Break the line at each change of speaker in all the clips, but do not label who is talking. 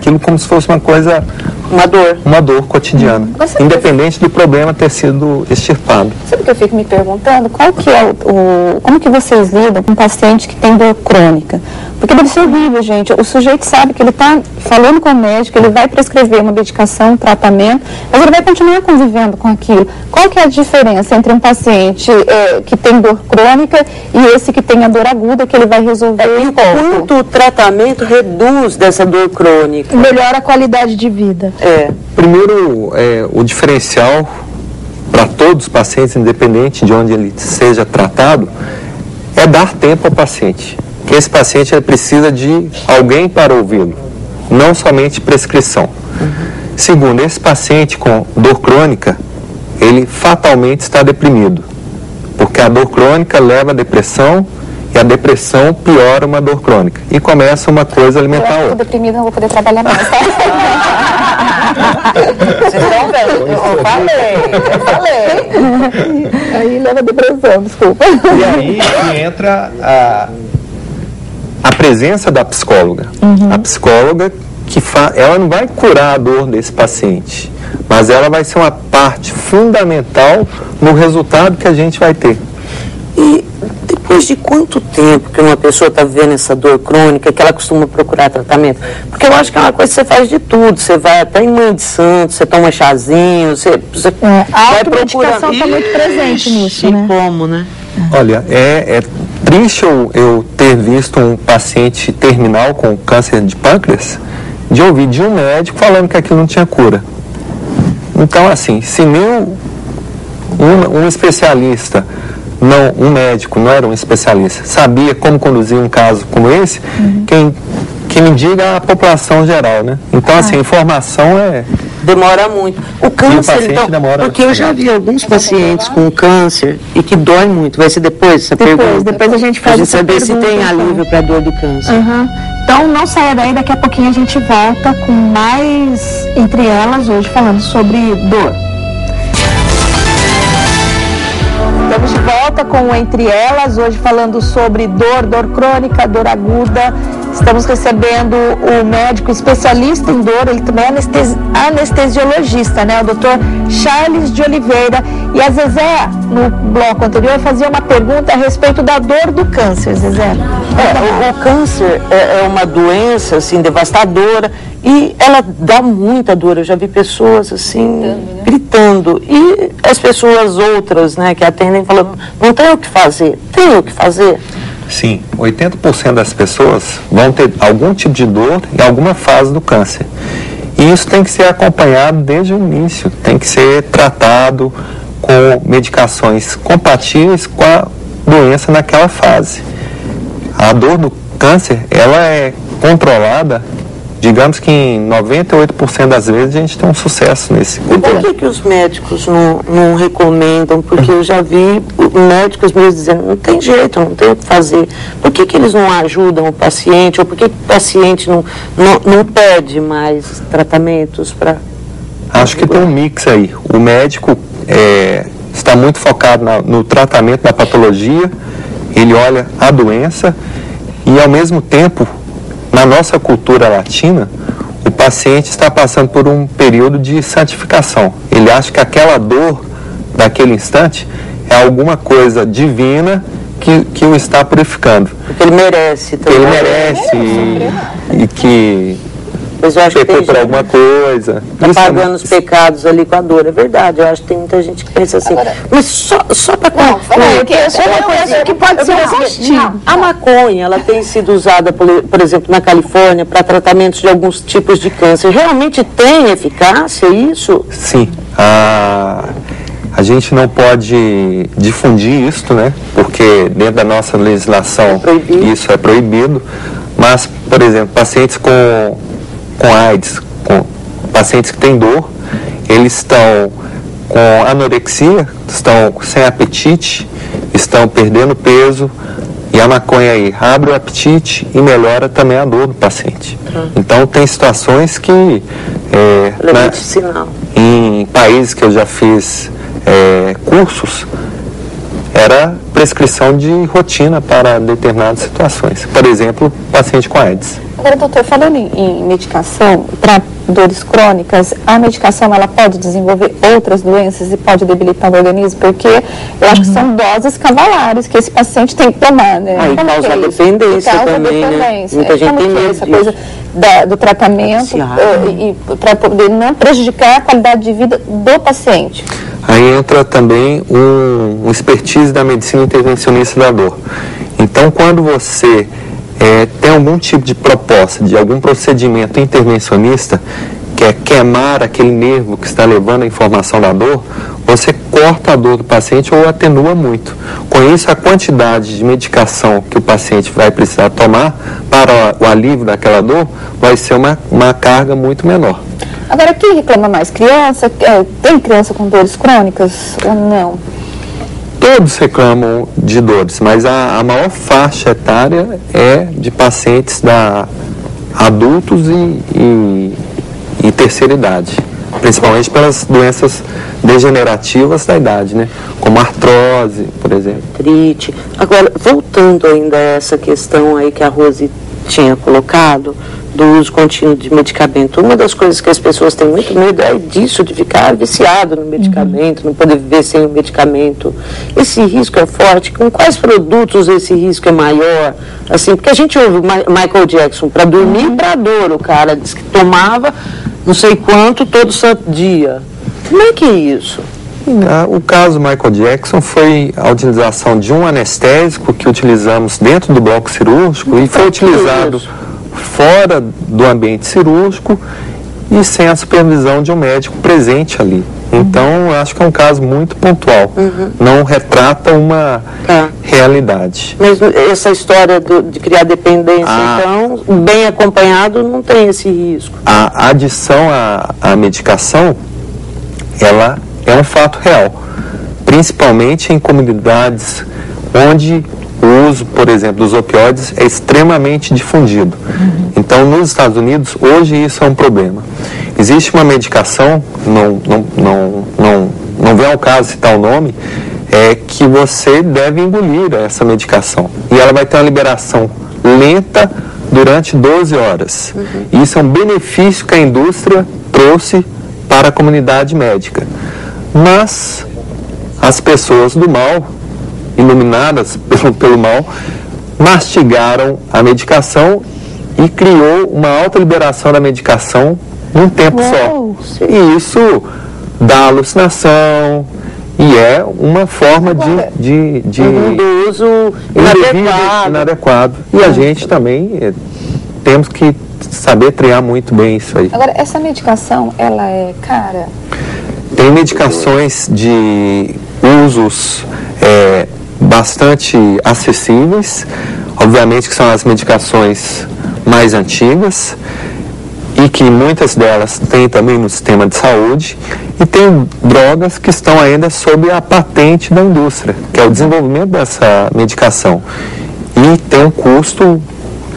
aquilo como se fosse uma dor cotidiana, independente do problema ter sido extirpado.
Sabe o que eu fico me perguntando? Qual que é como que vocês lidam com um paciente que tem dor crônica? Porque deve ser horrível, gente. O sujeito sabe que ele está falando com o médico, ele vai prescrever uma medicação, um tratamento, mas ele vai continuar convivendo com aquilo. Qual que é a diferença entre um paciente que tem dor crônica e esse que tem a dor aguda, que ele vai resolver em pouco?
Quanto o tratamento reduz dessa dor crônica?
Melhora a qualidade de vida.
Primeiro, o diferencial para todos os pacientes, independente de onde ele seja tratado, é dar tempo ao paciente. Que esse paciente ele precisa de alguém para ouvi-lo, não somente prescrição. Segundo, esse paciente com dor crônica, ele fatalmente está deprimido, porque a dor crônica leva à depressão e a depressão piora uma dor crônica e começa uma coisa a alimentar a outra.
Eu estou deprimida, não vou poder trabalhar mais, tá?
Vocês estão vendo? Eu falei.
Aí leva a depressão, desculpa.
E aí que entra a presença da psicóloga. A psicóloga ela não vai curar a dor desse paciente, mas ela vai ser uma parte fundamental no resultado que a gente vai ter.
E depois de quanto tempo que uma pessoa está vivendo essa dor crônica, que ela costuma procurar tratamento? Porque eu acho que é uma coisa que você faz de tudo. Você vai até em mãe de santo, você toma chazinho, você
vai procurar. A medicação está muito presente nisso, né?
Como, né?
Olha, é triste eu ter visto um paciente terminal com câncer de pâncreas, de ouvir de um médico falando que aquilo não tinha cura. Então, assim, se nem um especialista, um médico, não era um especialista, sabia como conduzir um caso como esse, quem me diga a população geral, né? Então, assim, a informação
demora muito. O câncer, então, porque eu já vi alguns pacientes com câncer e que dói muito. Vai ser depois essa pergunta?
Depois a gente faz essa
pergunta. Saber se tem alívio para a dor do câncer.
Então, não saia daí, daqui a pouquinho a gente volta com mais Entre Elas, hoje falando sobre dor. Estamos de volta com Entre Elas, hoje falando sobre dor crônica, dor aguda. Estamos recebendo o médico especialista em dor, ele também é anestesiologista, né? O doutor Charles de Oliveira. E a Zezé, no bloco anterior, fazia uma pergunta a respeito da dor do câncer, Zezé.
O câncer é uma doença, assim, devastadora e ela dá muita dor. Eu já vi pessoas, assim, gritando. E as pessoas outras, né, que atendem, falando, não tem o que fazer. Tem o que fazer?
Sim, 80% das pessoas vão ter algum tipo de dor em alguma fase do câncer. E isso tem que ser acompanhado desde o início, tem que ser tratado com medicações compatíveis com a doença naquela fase. A dor do câncer, ela é controlada, digamos que em 98% das vezes a gente tem um sucesso nesse.
E por que os médicos não recomendam? Porque eu já vi médicos mesmo dizendo, não tem jeito, não tem o que fazer. Por que eles não ajudam o paciente? Ou por que o paciente não pede mais tratamentos para...
Acho que tem um mix aí. O médico está muito focado no tratamento da patologia, ele olha a doença e, ao mesmo tempo, na nossa cultura latina, o paciente está passando por um período de santificação. Ele acha que aquela dor daquele instante é alguma coisa divina que o está purificando.
Porque ele merece também.
Ele merece e que pecou por alguma coisa.
Está pagando os pecados ali com a dor, é verdade. Eu acho que tem muita gente que pensa assim. Mas só para concluir,
é uma coisa que pode ser exaustivo.
A maconha, ela tem sido usada, por exemplo, na Califórnia, para tratamentos de alguns tipos de câncer. Realmente tem eficácia isso?
Sim. A gente não pode difundir isso, né? Porque dentro da nossa legislação isso é proibido. Mas, por exemplo, pacientes com AIDS, com pacientes que têm dor, eles estão com anorexia, estão sem apetite, estão perdendo peso, e a maconha aí abre o apetite e melhora também a dor do paciente. Então tem situações que em países que eu já fiz cursos, era prescrição de rotina para determinadas situações. Por exemplo, paciente com AIDS.
Agora, doutor, falando em medicação para dores crônicas, a medicação ela pode desenvolver outras doenças e pode debilitar o organismo? Porque eu acho que são doses cavalares que esse paciente tem que tomar, né?
E causa dependência também, né? Muita gente tem medo
essa coisa do tratamento para poder não prejudicar a qualidade de vida do paciente?
Aí entra também um expertise da medicina intervencionista da dor. Então, quando você tem algum tipo de proposta, de algum procedimento intervencionista, que é queimar aquele nervo que está levando a informação da dor, você corta a dor do paciente ou atenua muito. Com isso, a quantidade de medicação que o paciente vai precisar tomar para o alívio daquela dor vai ser uma carga muito menor.
Agora, quem reclama mais? Criança? Tem criança com dores crônicas ou não?
Todos reclamam de dores, mas a maior faixa etária é de pacientes adultos e terceira idade, principalmente pelas doenças degenerativas da idade, né? Como artrose, por exemplo.
Artrite. Agora, voltando ainda a essa questão aí que a Rose tinha colocado, do uso contínuo de medicamento. Uma das coisas que as pessoas têm muito medo é disso, de ficar viciado no medicamento, não poder viver sem o medicamento. Esse risco é forte. Com quais produtos esse risco é maior? Assim, porque a gente ouve o Michael Jackson para dormir e para dor. O cara diz que tomava não sei quanto todo santo dia. Como é que é isso?
O caso Michael Jackson foi a utilização de um anestésico que utilizamos dentro do bloco cirúrgico e foi utilizado fora do ambiente cirúrgico e sem a supervisão de um médico presente ali. Então, acho que é um caso muito pontual. Não retrata uma realidade.
Mas essa história de criar dependência, então, bem acompanhado, não tem esse risco?
A adição à medicação, ela é um fato real. Principalmente em comunidades onde o uso, por exemplo, dos opioides é extremamente difundido. Então, nos Estados Unidos, hoje isso é um problema. Existe uma medicação, não vem ao caso citar o nome, que você deve engolir essa medicação. E ela vai ter uma liberação lenta durante 12 horas. Isso é um benefício que a indústria trouxe para a comunidade médica. Mas as pessoas do mal, iluminadas pelo mal, mastigaram a medicação e criou uma alta liberação da medicação num tempo só. E isso dá alucinação e é uma forma de
uso
inadequado. E a gente também temos que saber triar muito bem isso aí.
Agora, essa medicação, ela é cara?
Tem medicações de usos bastante acessíveis, obviamente que são as medicações mais antigas e que muitas delas tem também no sistema de saúde, e tem drogas que estão ainda sob a patente da indústria, que é o desenvolvimento dessa medicação, e tem um custo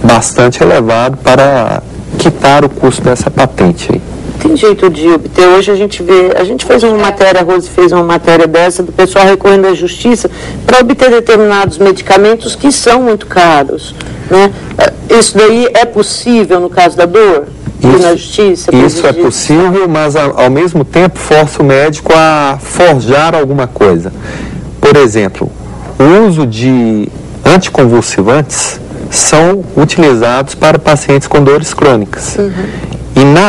bastante elevado para quitar o custo dessa patente aí.
Tem jeito de obter. Hoje a gente fez uma matéria, a Rose fez uma matéria dessa, do pessoal recorrendo à justiça para obter determinados medicamentos que são muito caros, né? Isso daí é possível no caso da dor? Na justiça?
Isso é possível, mas ao mesmo tempo força o médico a forjar alguma coisa. Por exemplo, o uso de anticonvulsivantes são utilizados para pacientes com dores crônicas. E na